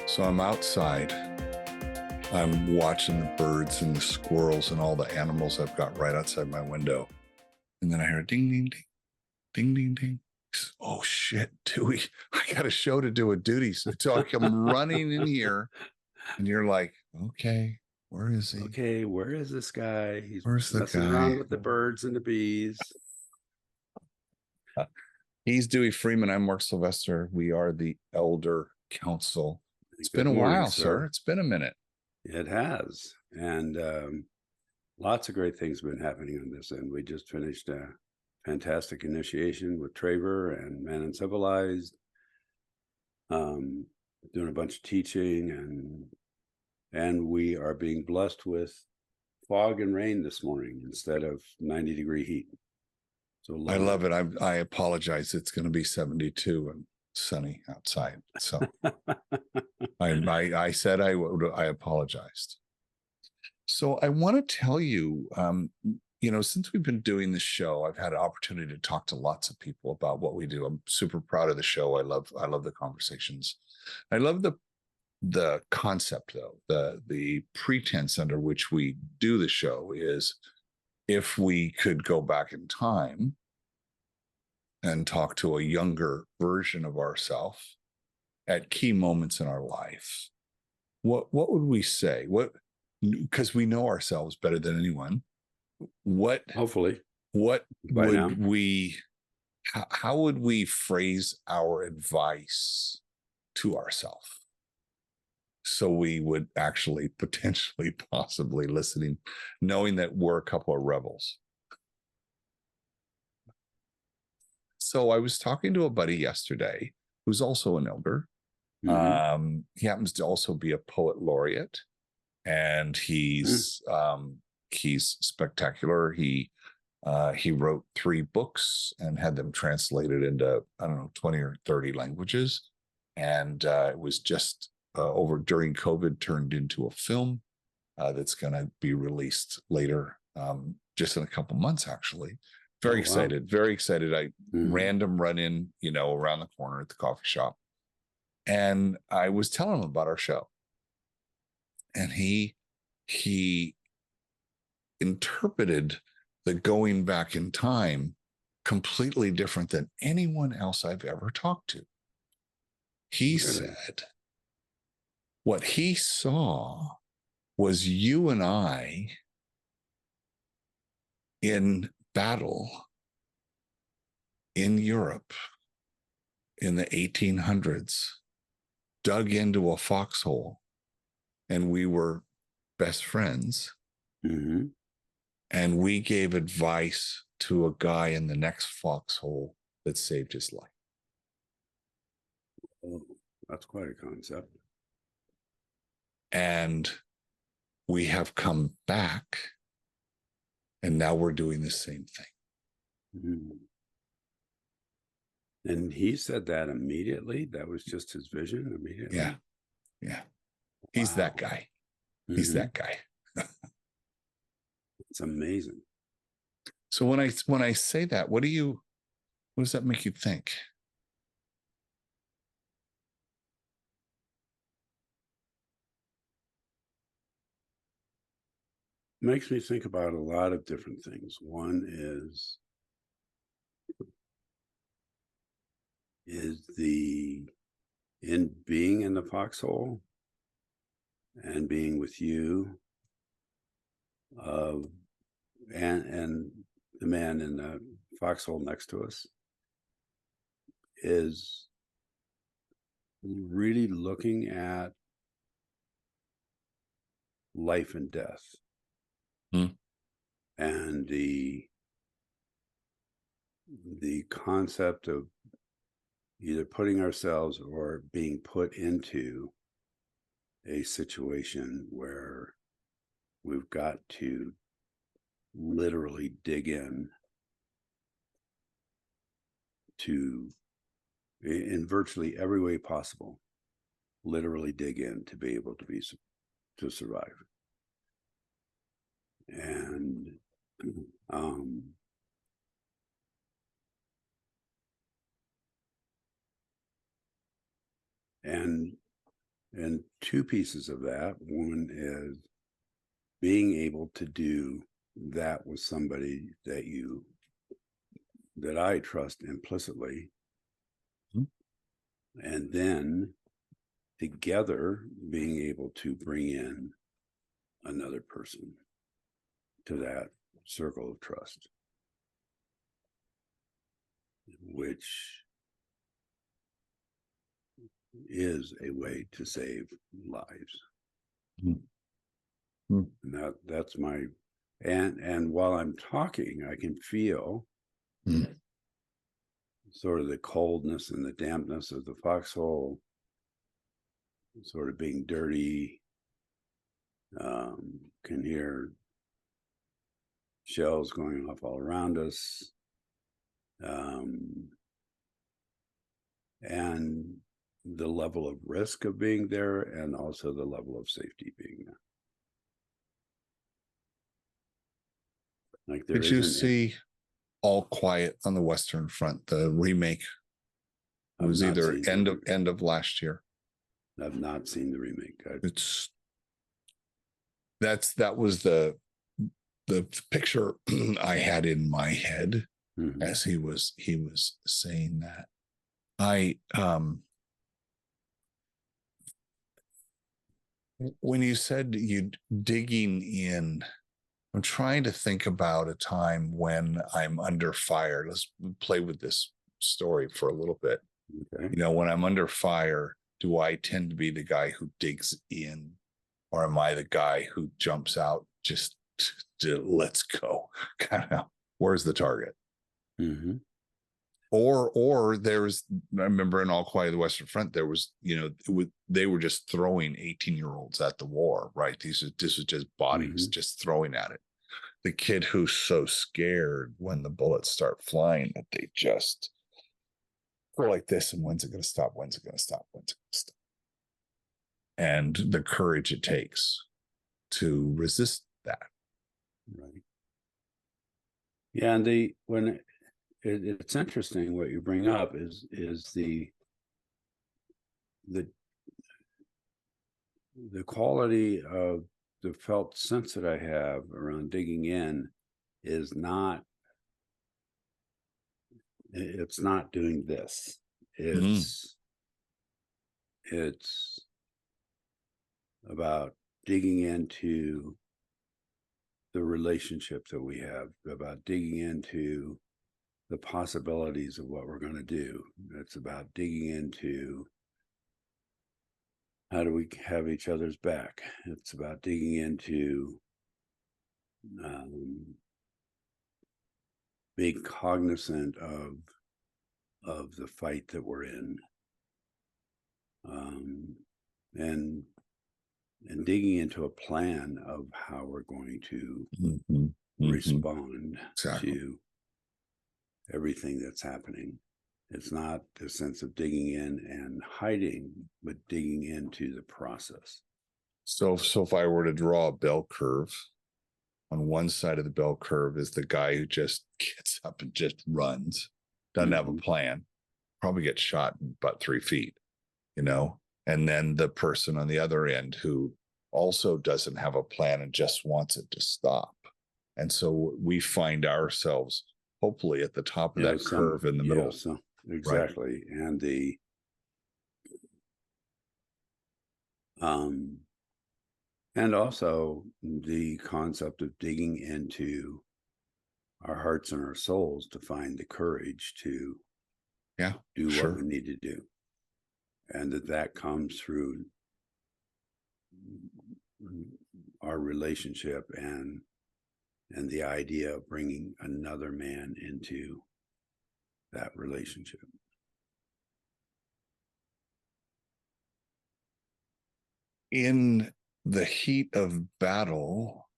So I'm outside. I'm watching the birds and the squirrels and all the animals I've got right outside my window. And then I hear a ding, ding, ding, ding, ding, ding. Oh, shit, Dewey. I got a show to do with duty. So I come running in here and you're like, okay, where is he? Okay, where is this guy? He's Where's the messing guy? around with the birds and the bees. He's Dewey Freeman. I'm Mark Sylvester. We are the Elder Council. It's Good been a morning, while, sir. It's been a minute. It has. And lots of great things have been happening on this end. We just finished a fantastic initiation with Traver and Man Uncivilized. Doing a bunch of teaching, and we are being blessed with fog and rain this morning instead of 90-degree heat. So I love it. I apologize. It's going to be 72 and sunny outside. So I said I apologized. So I want to tell you, since we've been doing this show, I've had an opportunity to talk to lots of people about what we do. I'm super proud of the show. I love the conversations. I love the concept, though. The pretense under which we do the show is if we could go back in time and talk to a younger version of ourselves at key moments in our life, what would we say? Because we know ourselves better than anyone. Hopefully, what would now. how would we phrase our advice to ourselves so we would actually potentially possibly listening, knowing that we're a couple of rebels? So I was talking to a buddy yesterday who's also an elder. Mm-hmm. He happens to also be a poet laureate, and he's spectacular. He wrote 3 books and had them translated into 20 or 30 languages, and it was just over during COVID turned into a film that's going to be released later, just in a couple months, actually. Very excited. Wow. Very excited. I random run in, around the corner at the coffee shop, and I was telling him about our show, and he interpreted the going back in time completely different than anyone else I've ever talked to. He said what he saw was you and I in battle in Europe in the 1800s, dug into a foxhole, and we were best friends. Mm-hmm. And we gave advice to a guy in the next foxhole that saved his life. Oh, that's quite a concept. And we have come back, and now we're doing the same thing. Mm-hmm. And he said that immediately? That was just his vision immediately? Yeah. Yeah. He's that guy. Mm-hmm. He's that guy. It's amazing. So when I say that, what does that make you think? It makes me think about a lot of different things. One is in being in the foxhole and being with you, and the man in the foxhole next to us, is really looking at life and death, and the concept of either putting ourselves or being put into a situation where we've got to literally dig in in virtually every way possible, literally dig in to be able to survive. And two pieces of that. One is being able to do that with somebody that I trust implicitly. Mhm. And then together being able to bring in another person to that circle of trust, which is a way to save lives. Mhm. Mhm. And that's my and while I'm talking, I can feel Mhm. sort of the coldness and the dampness of the foxhole, sort of being dirty. Can hear shells going off all around us. And the level of risk of being there, and also the level of safety being there. Like there Did you isn't any. see All Quiet on the Western Front, the remake? It I've was not either seen end of last year. I've not seen the remake. It's that was the picture I had in my head Mhm. as he was saying that. I when you said you digging in, I'm trying to think about a time when I'm under fire. Let's play with this story for a little bit. Okay. You know, when I'm under fire, do I tend to be the guy who digs in, or am I the guy who jumps out just to let's go? Kind of, where's the target? Mm-hmm. Or there's, I remember in All Quiet on the Western Front, there was, you know, they were just throwing 18-year-olds at the war, right? This was just bodies Mm-hmm. just throwing at it. The kid who's so scared when the bullets start flying that they just go like this, and when's it going to stop? When's it going to stop? When's it going to stop? And the courage it takes to resist that. Right. Yeah, and it's interesting what you bring up is the the quality of the felt sense that I have around digging in is not it's not doing this. Mm. It's about digging into the relationship that we have, about digging into the possibilities of what we're going to do. It's about digging into how do we have each other's back. It's about digging into um, being cognizant of the fight that we're in, um, and digging into a plan of how we're going to Mm-hmm. Mm-hmm. respond Exactly. to everything that's happening. It's not the sense of digging in and hiding, but digging into the process. So if I were to draw a bell curve, on one side of the bell curve is the guy who just gets up and just runs, doesn't have a plan, probably gets shot in about 3 feet, you know, and then the person on the other end who also doesn't have a plan and just wants it to stop. And so we find ourselves hopefully at the top of that curve in the middle. So Right. exactly. And and also the concept of digging into our hearts and our souls to find the courage to do what we need to do, and that comes through our relationship and the idea of bringing another man into that relationship. In the heat of battle,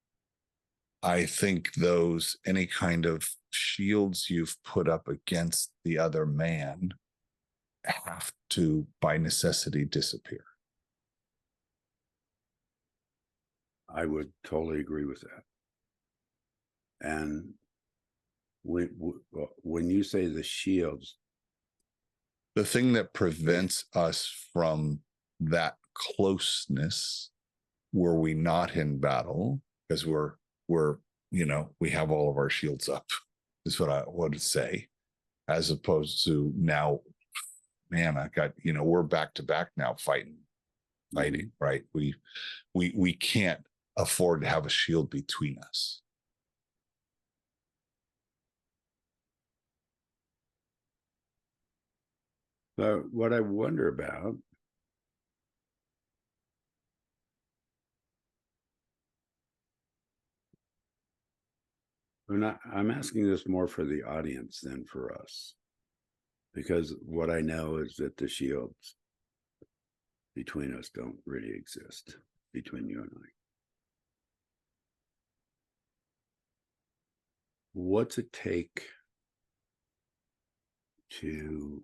I think those any kind of shields you've put up against the other man have to, by necessity, disappear. I would totally agree with that. And when you say the shields, The thing that prevents us from that closeness were we not in battle, because we're we have all of our shields up, is what I would say, as opposed to now, man, I got, we're back to back now fighting, right? We can't afford to have a shield between us. But what I wonder about, I'm asking this more for the audience than for us, because what I know is that the shields between us don't really exist, between you and I. What's it take to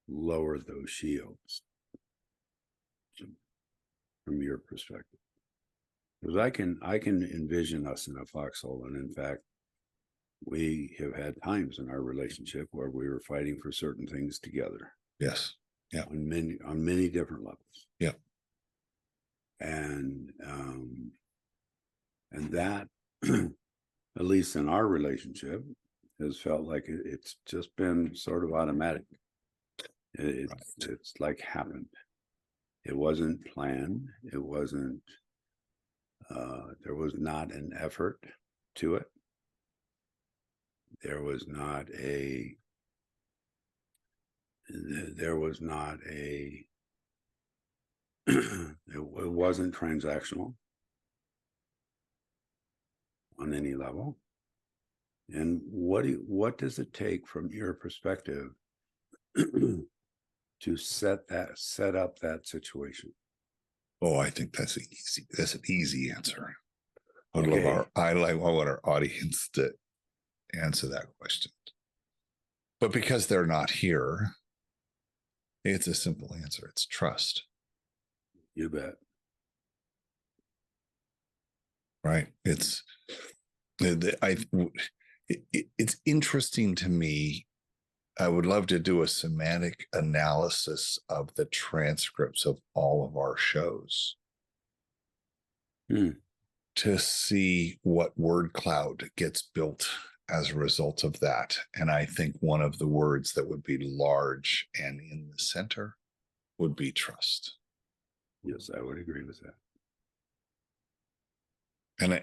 lower those shields from your perspective? Because I can envision us in a foxhole, and in fact, we have had times in our relationship where we were fighting for certain things together. Yes. Yeah. On many different levels. Yeah. And that, at least in our relationship, has felt like it's just been sort of automatic. It's like happened. It wasn't planned. It wasn't, there was not an effort to it. There was not a, it wasn't transactional on any level. And what does it take from your perspective to set up that situation? Oh, I think that's an easy answer. I want our audience to answer that question. But because they're not here, it's a simple answer. It's trust. You bet. Right. It's interesting to me. I would love to do a semantic analysis of the transcripts of all of our shows to see what word cloud gets built as a result of that. And I think one of the words that would be large and in the center would be trust. Yes, I would agree with that.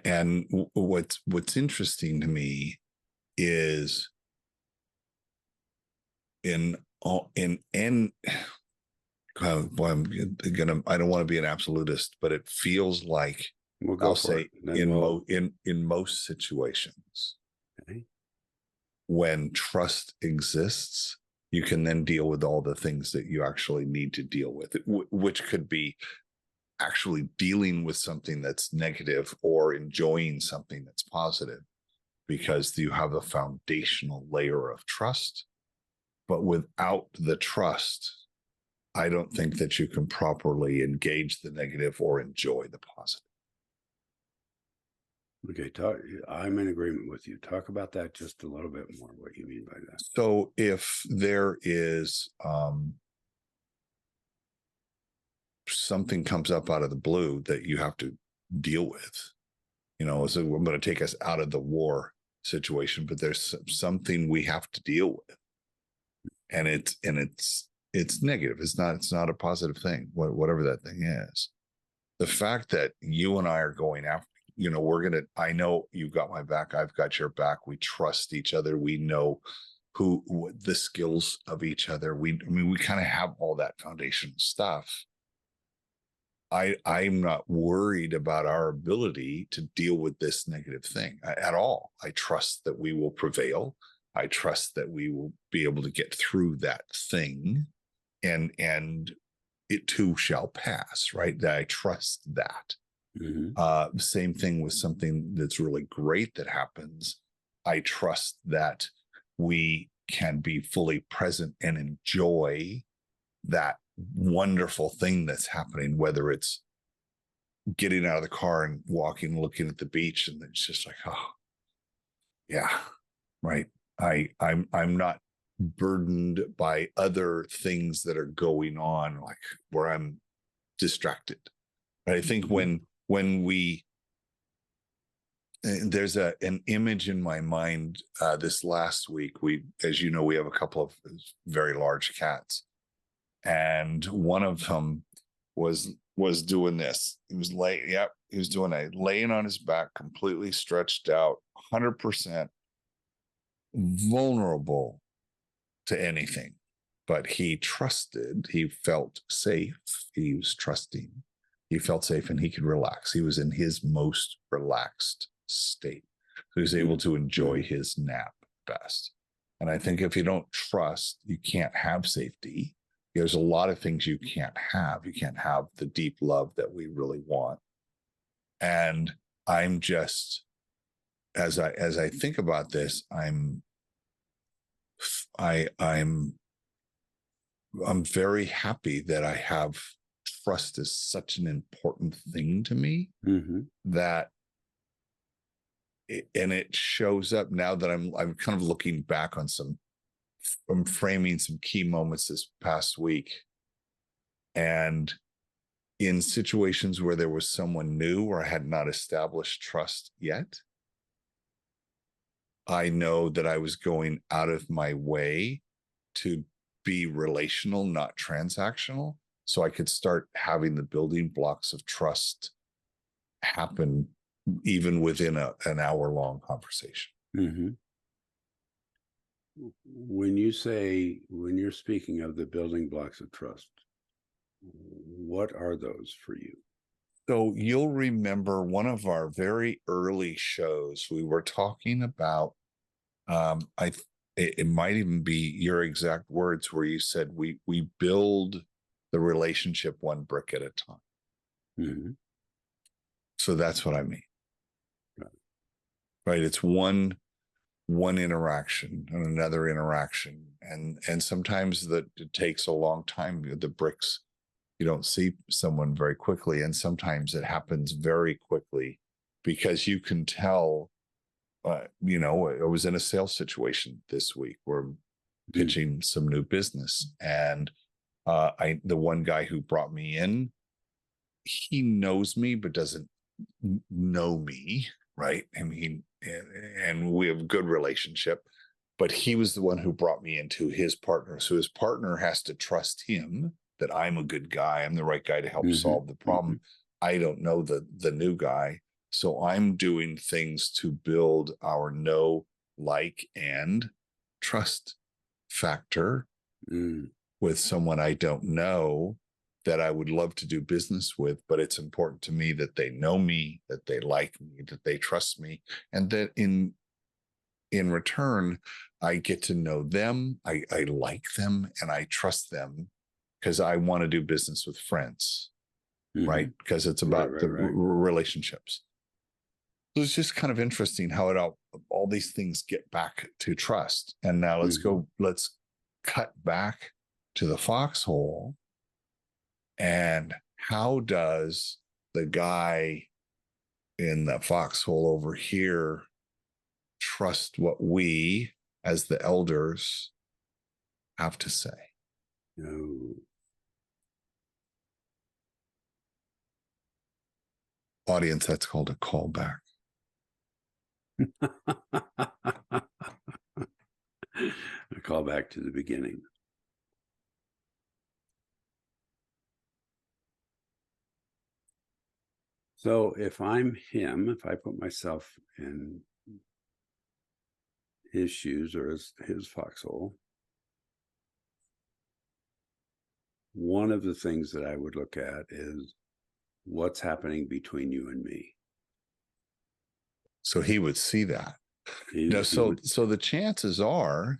And what's interesting to me is I don't want to be an absolutist, but it feels like I'll say in most situations, okay, when trust exists, you can then deal with all the things that you actually need to deal with, which could be actually dealing with something that's negative or enjoying something that's positive, because you have a foundational layer of trust. But without the trust, I don't think that you can properly engage the negative or enjoy the positive. Okay, I'm in agreement with you. Talk about that just a little bit more, what you mean by that. So if there is something comes up out of the blue that you have to deal with, so I'm going to take us out of the war situation, but there's something we have to deal with, and it's negative. It's not a positive thing, whatever that thing is. The fact that you and I are going after, I know you've got my back, I've got your back. We trust each other. We know what the skills of each other. We kind of have all that foundational stuff. I'm not worried about our ability to deal with this negative thing at all. I trust that we will prevail. I trust that we will be able to get through that thing, and it too shall pass, right? That I trust that. Mm-hmm. Same thing with something that's really great that happens. I trust that we can be fully present and enjoy that wonderful thing that's happening, whether it's getting out of the car and walking, looking at the beach, and it's just like, oh yeah, right. I'm not burdened by other things that are going on, like where I'm distracted. But I think when we there's an image in my mind. This last week, as you know, we have a couple of very large cats, and one of them was doing this. He was he was doing laying on his back, completely stretched out, 100% vulnerable to anything. But he trusted, he felt safe, he was trusting, he felt safe, and he could relax. He was in his most relaxed state. So he was able to enjoy his nap best. And I think if you don't trust, you can't have safety. There's a lot of things you can't have. You can't have the deep love that we really want. And I'm just, as I think about this, I'm very happy that I have trust is such an important thing to me, that and it shows up now that I'm kind of looking back on I'm framing some key moments this past week, and in situations where there was someone new or I had not established trust yet, I know that I was going out of my way to be relational, not transactional, so I could start having the building blocks of trust happen even within an hour-long conversation. When you're speaking of the building blocks of trust, what are those for you? So you'll remember one of our very early shows, we were talking about, it might even be your exact words, where you said we build the relationship one brick at a time. So that's what I mean. Right. It's one interaction and another interaction. And sometimes it takes a long time. The bricks, you don't see someone very quickly. And sometimes it happens very quickly because you can tell, I was in a sales situation this week. We're pitching some new business. And the one guy who brought me in, he knows me, but doesn't know me. Right. I mean, and we have a good relationship, but he was the one who brought me into his partner. So his partner has to trust him that I'm a good guy. I'm the right guy to help solve the problem. I don't know the new guy. So I'm doing things to build our know, like, and trust factor with someone I don't know, that I would love to do business with, but it's important to me that they know me, that they like me, that they trust me, and that in return, I get to know them, I like them, and I trust them, because I want to do business with friends, right? Because it's about relationships. So it's just kind of interesting how all these things get back to trust. And now let's cut back to the foxhole. And how does the guy in the foxhole over here trust what we, as the elders, have to say? Audience, that's called a callback. A callback to the beginning. So if I'm him, if I put myself in his shoes or his foxhole, one of the things that I would look at is what's happening between you and me. So he would see that. So the chances are,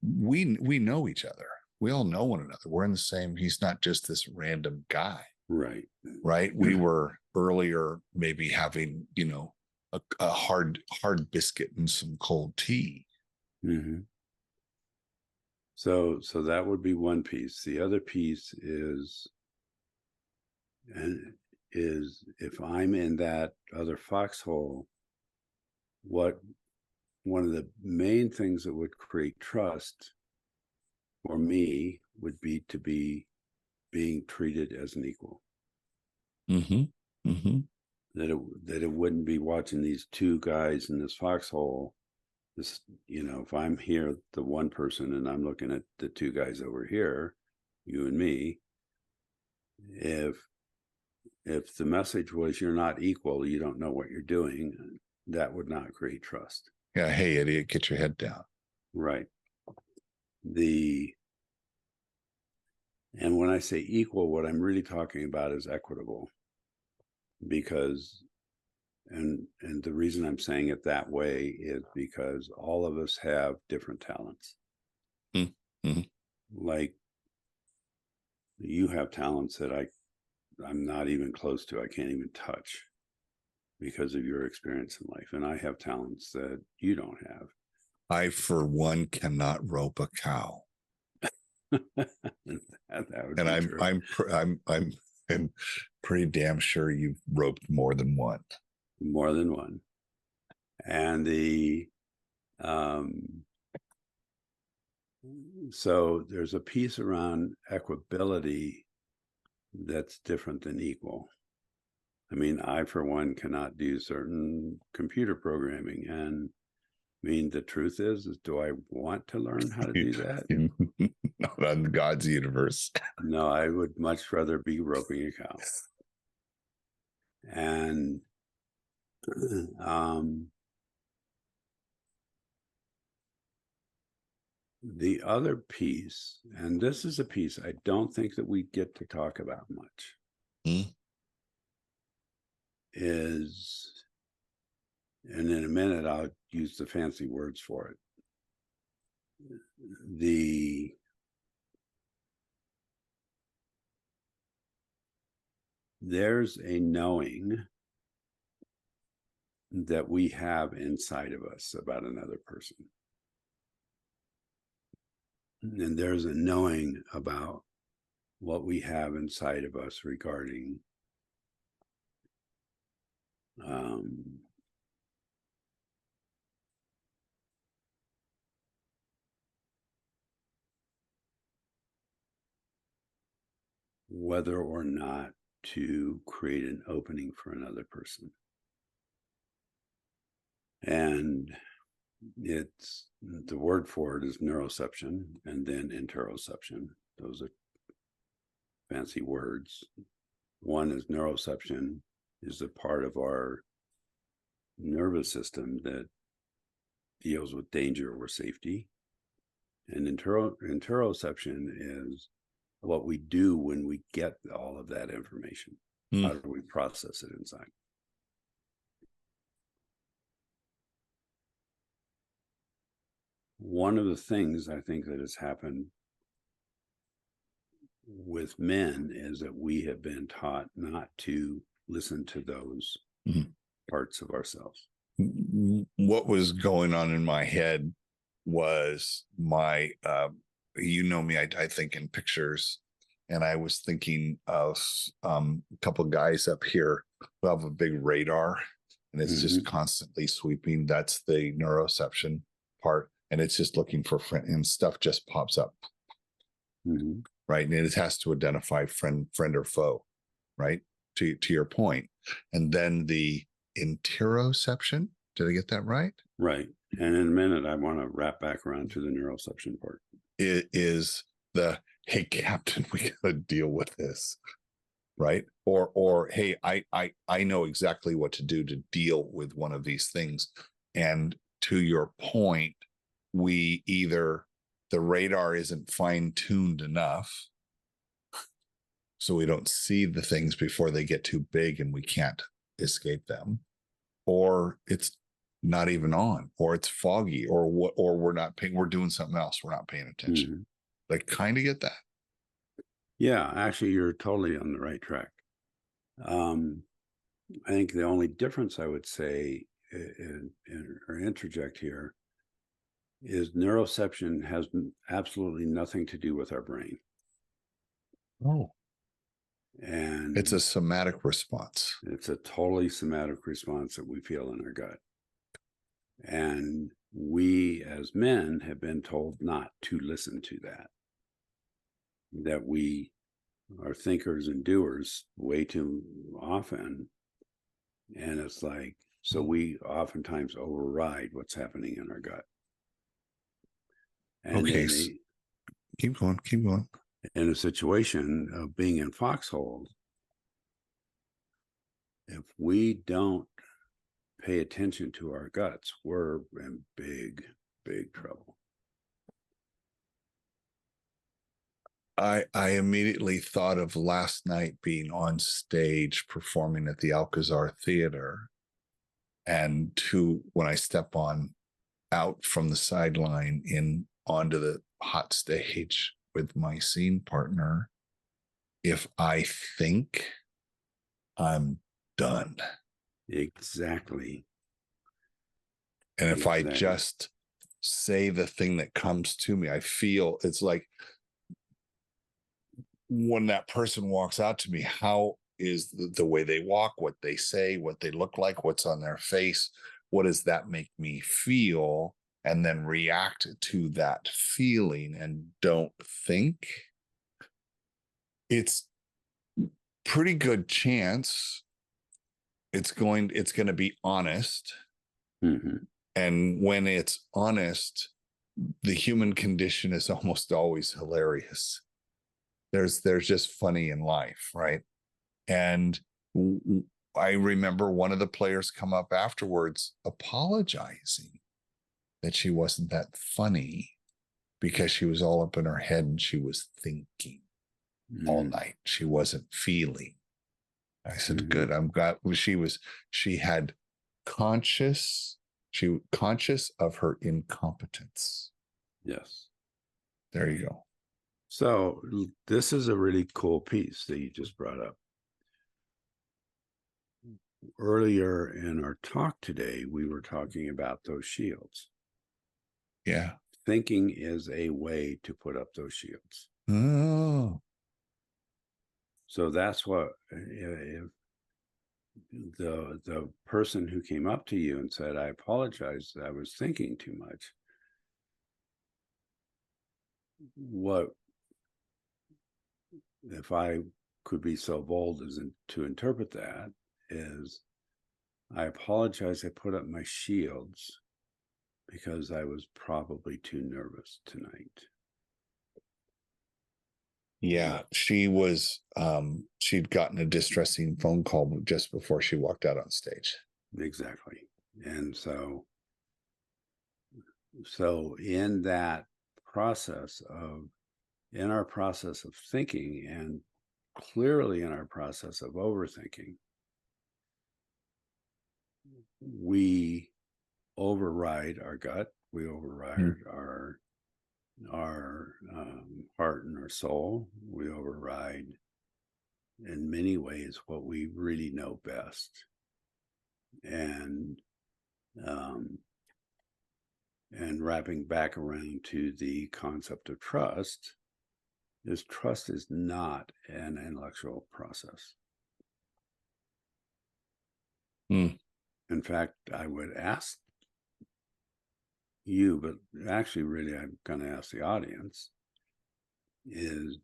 we know each other. We all know one another. We're in the same. He's not just this random guy. Right. We were earlier maybe having, a hard biscuit and some cold tea. So that would be one piece. The other piece is if I'm in that other foxhole, one of the main things that would create trust for me would be to be being treated as an equal. Mm-hmm. Mm-hmm. That it wouldn't be watching these two guys in this foxhole. This, if I'm here, the one person, and I'm looking at the two guys over here, you and me, if the message was you're not equal, you don't know what you're doing, that would not create trust. Yeah. Hey, idiot, get your head down. Right. And when I say equal, what I'm really talking about is equitable, because and the reason I'm saying it that way is because all of us have different talents. Mm-hmm. Like, you have talents that I'm not even close to, I can't even touch because of your experience in life. And I have talents that you don't have. I, for one, cannot rope a cow. And I'm pretty damn sure you've roped more than one. More than one. And so there's a piece around equability that's different than equal. I mean, I, for one, cannot do certain computer programming. And I mean, the truth is do I want to learn how to do that? Not on God's universe. No, I would much rather be roping a cow. And the other piece, and this is a piece I don't think that we get to talk about much, is, and in a minute I'll use the fancy words for it, there's a knowing that we have inside of us about another person. And there's a knowing about what we have inside of us regarding whether or not to create an opening for another person. And it's, the word for it is neuroception and then interoception. Those are fancy words. One is neuroception, is a part of our nervous system that deals with danger or safety. And interoception is what we do when we get all of that information. How do we process it inside? One of the things I think that has happened with men is that we have been taught not to listen to those parts of ourselves. What was going on in my head was my, you know me, I think in pictures, and I was thinking of a couple of guys up here who have a big radar, and it's just constantly sweeping. That's the neuroception part, and it's just looking for friend, and stuff just pops up, right? And it has to identify friend or foe, right? To your point, and then the interoception. Did I get that right? Right. And in a minute, I want to wrap back around to the neuroception part. It is the, hey, Captain, we got to deal with this, right? Or hey, I know exactly what to do to deal with one of these things. And to your point, we either, the radar isn't fine-tuned enough, so we don't see the things before they get too big and we can't escape them, or it's not even on, or it's foggy, or what, or we're not paying, we're doing something else, we're not paying attention. Like, kind of get that? Yeah, actually, you're totally on the right track. I think the only difference I would say or interject here is neuroception has absolutely nothing to do with our brain. Oh. And it's a somatic response. It's a totally somatic response that we feel in our gut. And we as men have been told not to listen to that. That we are thinkers and doers way too often. And it's like, so we oftentimes override what's happening in our gut. And Okay, then keep going. In a situation of being in foxholes, if we don't pay attention to our guts, we're in big, big trouble. I immediately thought of last night being on stage performing at the Alcazar Theater, and when I step out from the sideline in onto the hot stage with my scene partner, if I think, I'm done. Exactly. And if I just say the thing that comes to me, I feel it's like when that person walks out to me, how is the way they walk, what they say, what they look like, what's on their face, what does that make me feel? And then react to that feeling and don't think. It's pretty good chance it's going to be honest. Mm-hmm. And when it's honest, the human condition is almost always hilarious. There's just funny in life, right? And I remember one of the players come up afterwards apologizing that she wasn't that funny because she was all up in her head and she was thinking all night. She wasn't feeling. I said, good. I'm glad she had conscious of her incompetence. Yes. There you go. So this is a really cool piece that you just brought up. Earlier in our talk today, we were talking about those shields. Yeah. Thinking is a way to put up those shields. Oh. So that's what if the person who came up to you and said, I apologize, I was thinking too much. What if I could be so bold as to interpret that is, I apologize, I put up my shields because I was probably too nervous tonight. Yeah, she was she'd gotten a distressing phone call just before she walked out on stage. Exactly. And so in that process in our process of thinking, and clearly in our process of overthinking, we override our gut, we override our heart and our soul, we override in many ways what we really know best. And wrapping back around to the concept of trust is not an intellectual process. In fact, I would ask you, but actually really I'm going to ask the audience, is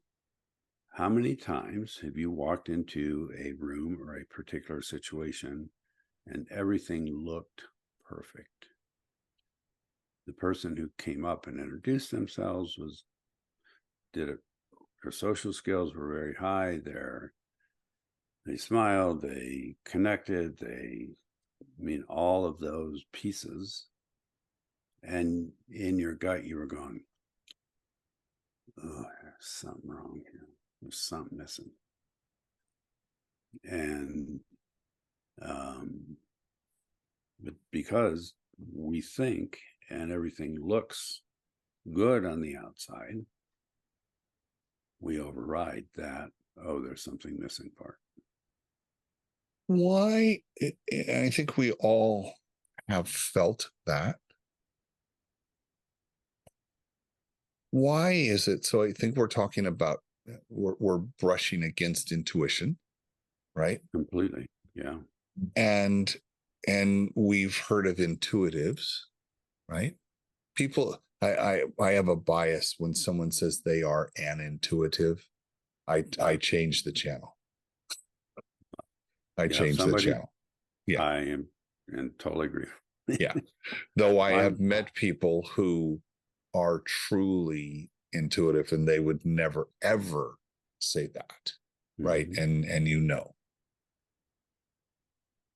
how many times have you walked into a room or a particular situation and everything looked perfect? The person who came up and introduced themselves their social skills were very high. They smiled, they connected, all of those pieces. And in your gut, you were going, oh, there's something wrong here. There's something missing. And but because we think and everything looks good on the outside, we override that, oh, there's something missing part. Why? I think we all have felt that. Why is it? So I think we're talking about, we're brushing against intuition, right? Completely. Yeah. And we've heard of intuitives, right? People, I have a bias when someone says they are an intuitive. I changed the channel. I Yeah, changed the channel. Yeah. I am and totally agree. Yeah. Though I have met people who are truly intuitive and they would never ever say that. Right. And you know.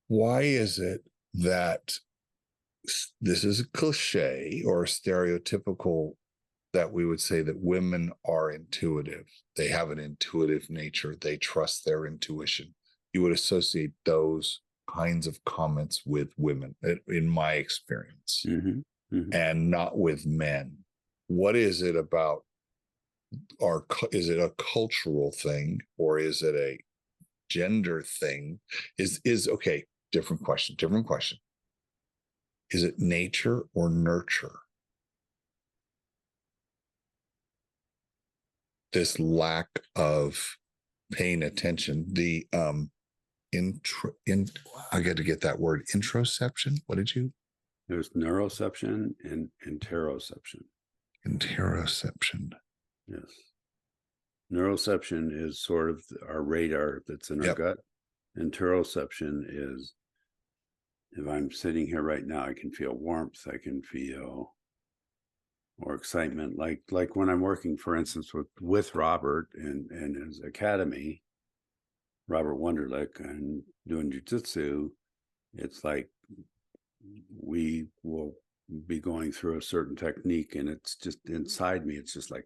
Why is it that this is a cliche or a stereotypical that we would say that women are intuitive? They have an intuitive nature. They trust their intuition. You would associate those kinds of comments with women, in my experience, and not with men. What is it about is it a cultural thing or is it a gender thing? Is okay, different question. Is it nature or nurture? This lack of paying attention, the I got to get that word, introception. What did you? There's neuroception and interoception. Interoception. Yes. Neuroception is sort of our radar that's in our gut. Interoception is, if I'm sitting here right now, I can feel warmth. I can feel or excitement, like when I'm working, for instance, with Robert and his academy, Robert Wunderlich, and doing jujitsu. It's like we will be going through a certain technique, and it's just inside me. It's just like,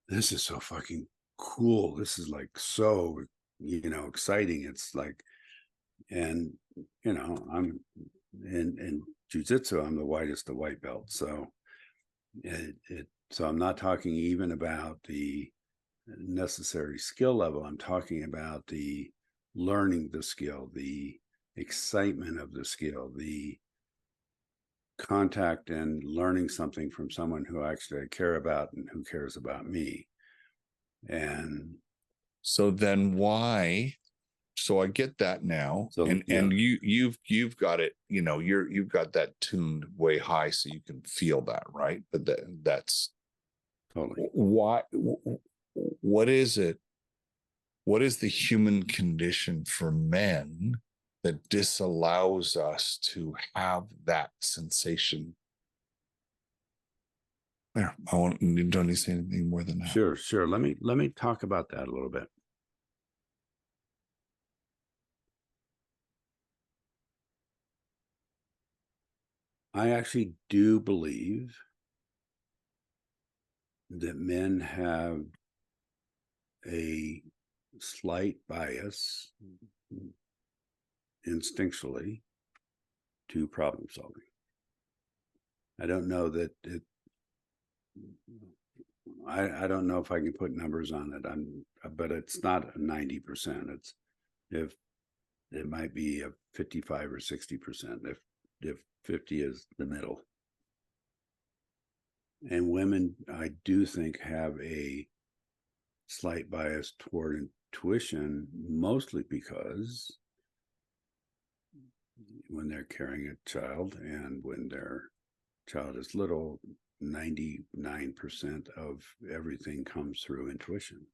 this is so fucking cool. This is like so, exciting. It's like, and I'm in jujitsu. I'm the whitest of white belts, so. So I'm not talking even about the necessary skill level. I'm talking about the learning the skill, the excitement of the skill, the contact and learning something from someone who actually I care about and who cares about me. And so then why? So I get that now. So, and you've got it, you've got that tuned way high so you can feel that, right? But that's totally. Why? What is it? What is the human condition for men that disallows us to have that sensation? There, you don't need to say anything more than that. Sure. Let me talk about that a little bit. I actually do believe that men have a slight bias instinctually to problem solving. I don't know that I don't know if I can put numbers on it. But it's not a 90%. It might be a 55 or 60%. If 50 is the middle. And women, I do think, have a slight bias toward intuition, mostly because when they're carrying a child and when their child is little, 99% of everything comes through intuition.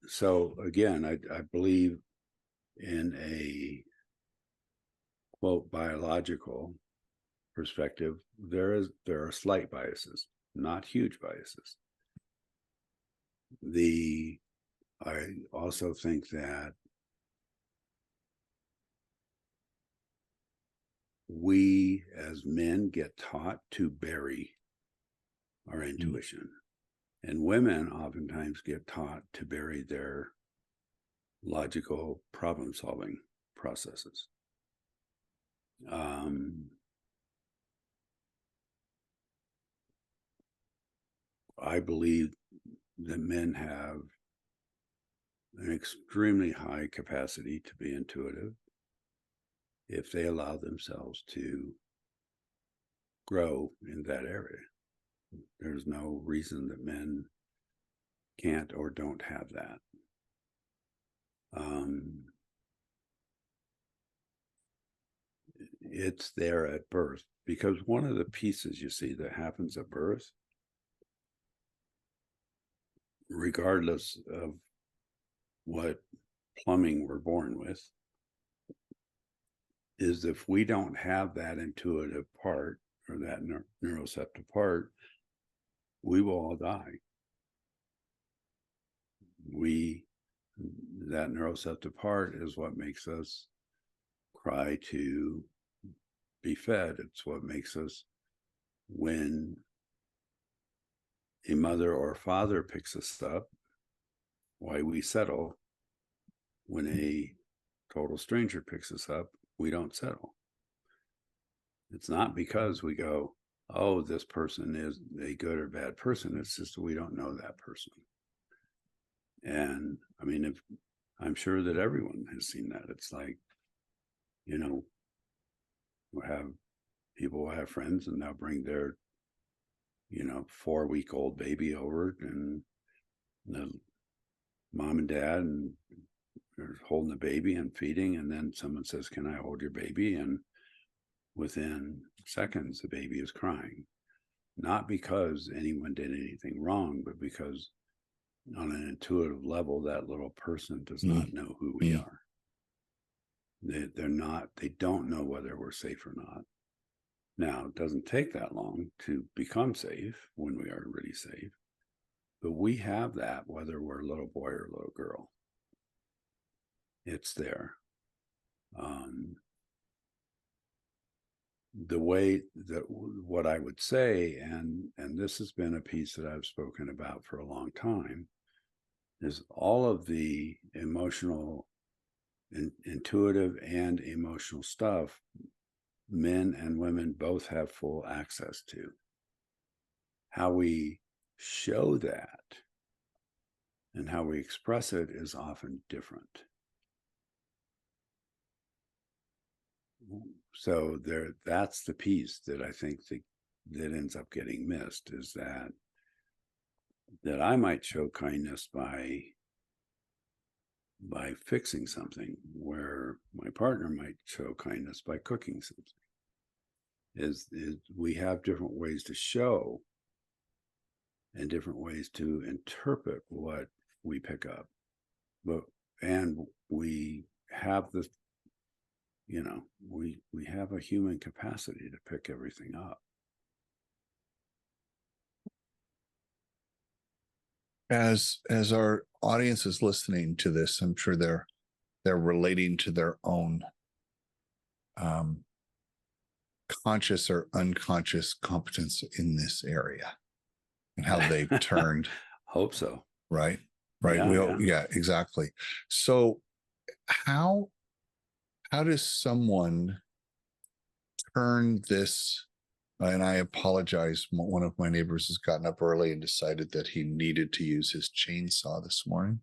So again, I believe in a quote biological perspective, there are slight biases, not huge biases. I also think that we as men get taught to bury our intuition, and women oftentimes get taught to bury their logical problem solving processes. I believe that men have an extremely high capacity to be intuitive if they allow themselves to grow in that area. There's no reason that men can't or don't have that. It's there at birth. because one of the pieces you see that happens at birth, regardless of what plumbing we're born with, is if we don't have that intuitive part or that neuroceptive part, we will all die. That neuroceptive part is what makes us cry to be fed. It's what makes us, when a mother or father picks us up, why we settle. When a total stranger picks us up, we don't settle. It's not because we go, oh, this person is a good or bad person. It's just we don't know that person. And I mean, I'm sure that everyone has seen that. It's like, people will have friends and they'll bring their 4-week-old baby over, and the mom and dad and they're holding the baby and feeding, and then someone says, can I hold your baby? And within seconds the baby is crying, not because anyone did anything wrong, but because on an intuitive level that little person does not know who we are. They don't know whether we're safe or not. Now, it doesn't take that long to become safe when we are really safe, but we have that whether we're a little boy or a little girl. It's there. The way that what I would say, and this has been a piece that I've spoken about for a long time, is all of the emotional, intuitive and emotional stuff men and women both have full access to. How we show that and how we express it is often different. So that's the piece that I think that ends up getting missed, is that I might show kindness by fixing something, where my partner might show kindness by cooking something. Is we have different ways to show and different ways to interpret what we pick up, and we have this, we have a human capacity to pick everything up. As our audience is listening to this, I'm sure they're relating to their own conscious or unconscious competence in this area and how they've turned. Hope so. Right. Yeah, exactly. So how does someone turn this? And I apologize, one of my neighbors has gotten up early and decided that he needed to use his chainsaw this morning.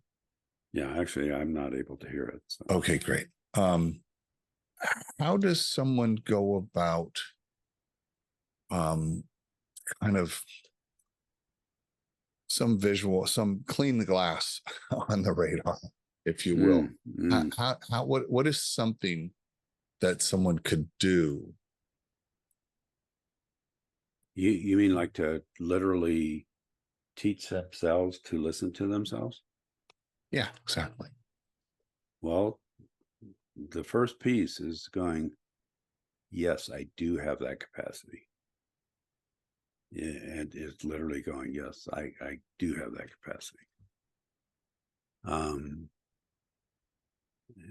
Yeah, actually, I'm not able to hear it. So. Okay, great. How does someone go about kind of some clean the glass on the radar, if you will? What is something that someone could do? You mean like to literally teach themselves to listen to themselves? Yeah, exactly. Well, the first piece is going, yes, I do have that capacity. And it's literally going, yes, I do have that capacity.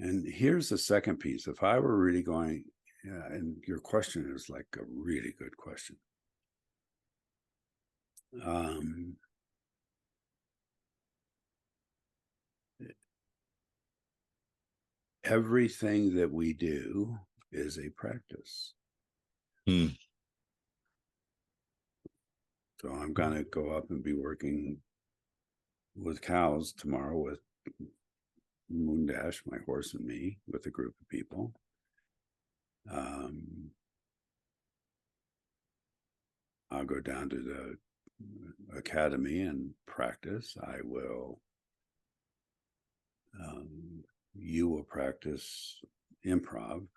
And here's the second piece. If I were really going, and your question is like a really good question. Everything that we do is a practice. So I'm going to go up and be working with cows tomorrow with Moondash, my horse, and me, with a group of people. I'll go down to the academy and practice. I will, you will practice improv.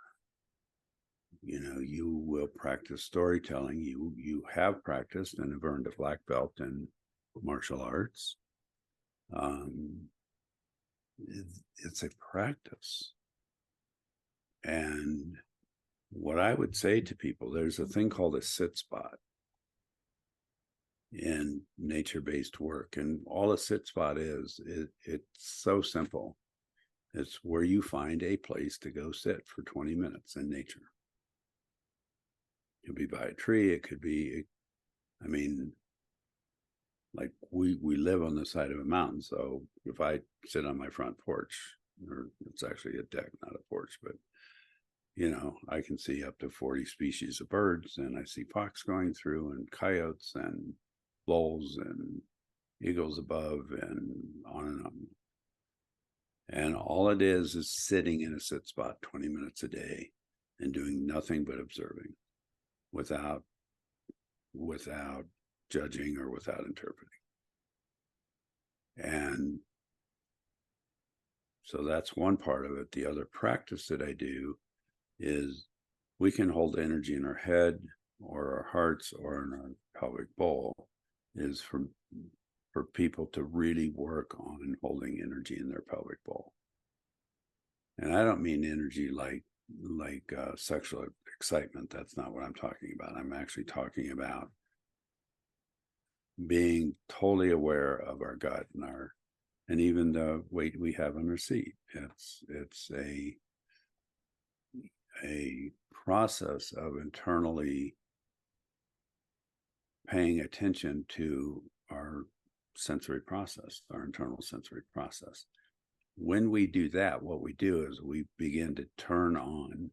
you will practice storytelling. You have practiced and have earned a black belt in martial arts. It's a practice. And what I would say to people, there's a thing called a sit spot in nature-based work. And all a sit spot is, it's so simple. It's where you find a place to go sit for 20 minutes in nature. It could be by a tree. It could be, like we live on the side of a mountain. So if I sit on my front porch, or it's actually a deck, not a porch, but I can see up to 40 species of birds, and I see fox going through, and coyotes, and voles, and eagles above, and on and on. And all it is sitting in a sit spot 20 minutes a day and doing nothing but observing without judging or without interpreting. And so that's one part of it. The other practice that I do is we can hold energy in our head or our hearts or in our pelvic bowl, is for people to really work on holding energy in their pelvic bowl. And I don't mean energy like sexual excitement. That's not what I'm talking about. I'm actually talking about being totally aware of our gut and even the weight we have on our seat. It's a process of internally paying attention to our sensory process, our internal sensory process. When we do that, what we do is we begin to turn on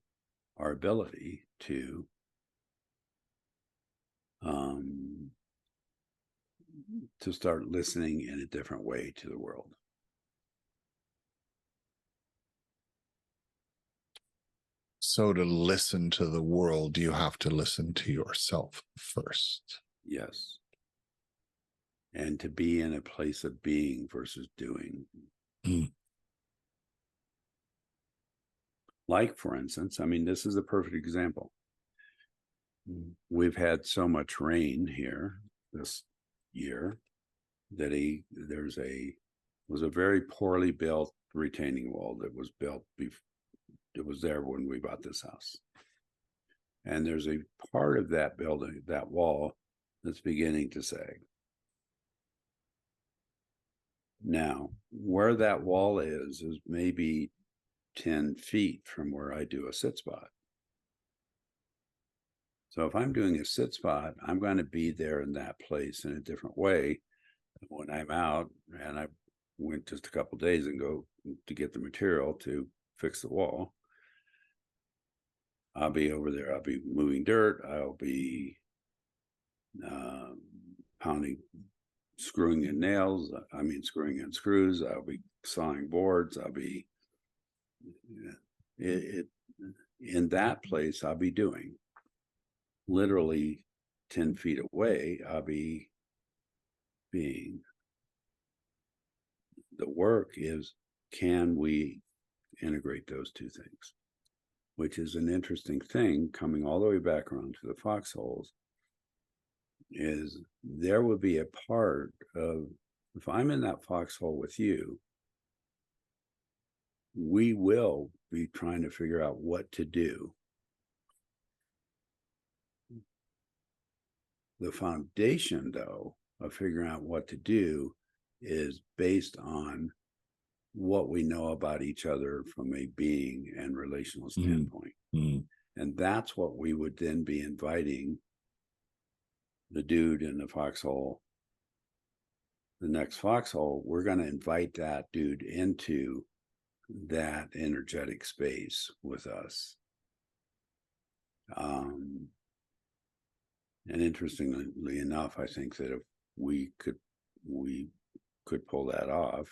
our ability to start listening in a different way to the world. So to listen to the world, you have to listen to yourself first. Yes. And to be in a place of being versus doing. Like, for instance, this is a perfect example. We've had so much rain here this year that was a very poorly built retaining wall that was built it was there when we bought this house. And there's a part of that building, that wall, that's beginning to sag. Now, where that wall is maybe 10 feet from where I do a sit spot. So if I'm doing a sit spot, I'm going to be there in that place in a different way when I'm out. And I went just a couple of days ago to get the material to fix the wall. I'll be over there. I'll be moving dirt. I'll be pounding, screwing in nails. Screwing in screws. I'll be sawing boards. I'll be in that place. I'll be doing literally 10 feet away. I'll be being. The work is, can we integrate those two things? Which is an interesting thing, coming all the way back around to the foxholes, is there would be a part of, if I'm in that foxhole with you, we will be trying to figure out what to do. The foundation, though, of figuring out what to do is based on what we know about each other from a being and relational standpoint. And that's what we would then be inviting the dude in the foxhole, the next foxhole. We're going to invite that dude into that energetic space with us. And interestingly enough, I think that if we could pull that off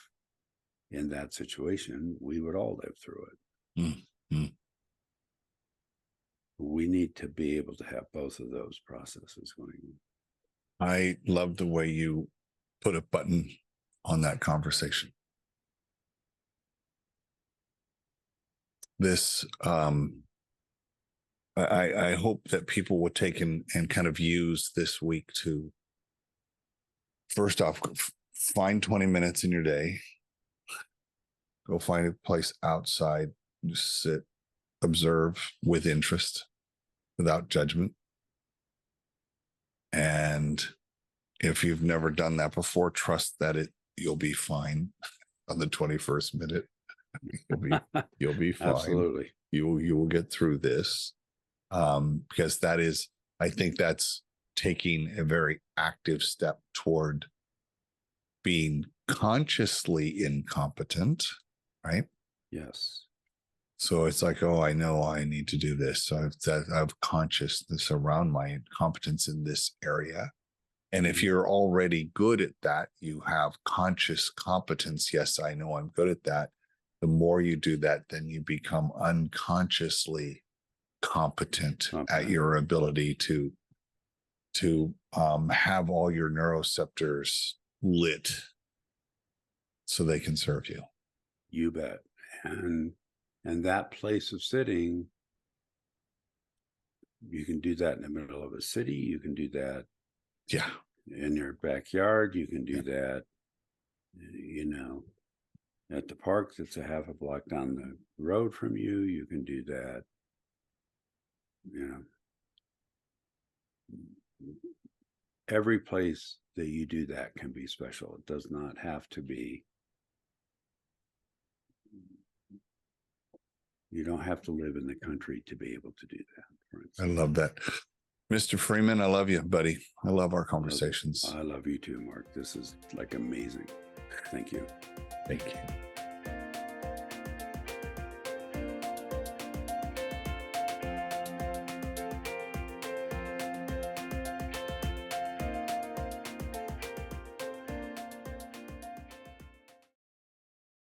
in that situation, we would all live through it. We need to be able to have both of those processes going on. I love the way you put a button on that conversation. This I hope that people would take and kind of use this week to, first off, find 20 minutes in your day, go find a place outside, just sit, observe with interest, without judgment. And if you've never done that before, trust that you'll be fine on the 21st minute. You'll be fine. Absolutely. You will get through this. Because that is, I think that's taking a very active step toward being consciously incompetent, right? Yes. So it's like, oh, I know I need to do this. So I have consciousness around my competence in this area. And if you're already good at that, you have conscious competence. Yes, I know I'm good at that. The more you do that, then you become unconsciously competent at your ability to have all your neuroceptors lit so they can serve you. You bet. And that place of sitting, you can do that in the middle of a city. You can do that in your backyard. You can do that, at the park that's a half a block down the road from you. You can do that. Every place that you do that can be special. It does not have to be. You don't have to live in the country to be able to do that, for instance. I love that. Mr. Freeman, I love you, buddy. I love our conversations. I love you too, Mark. This is like amazing. Thank you. Thank you.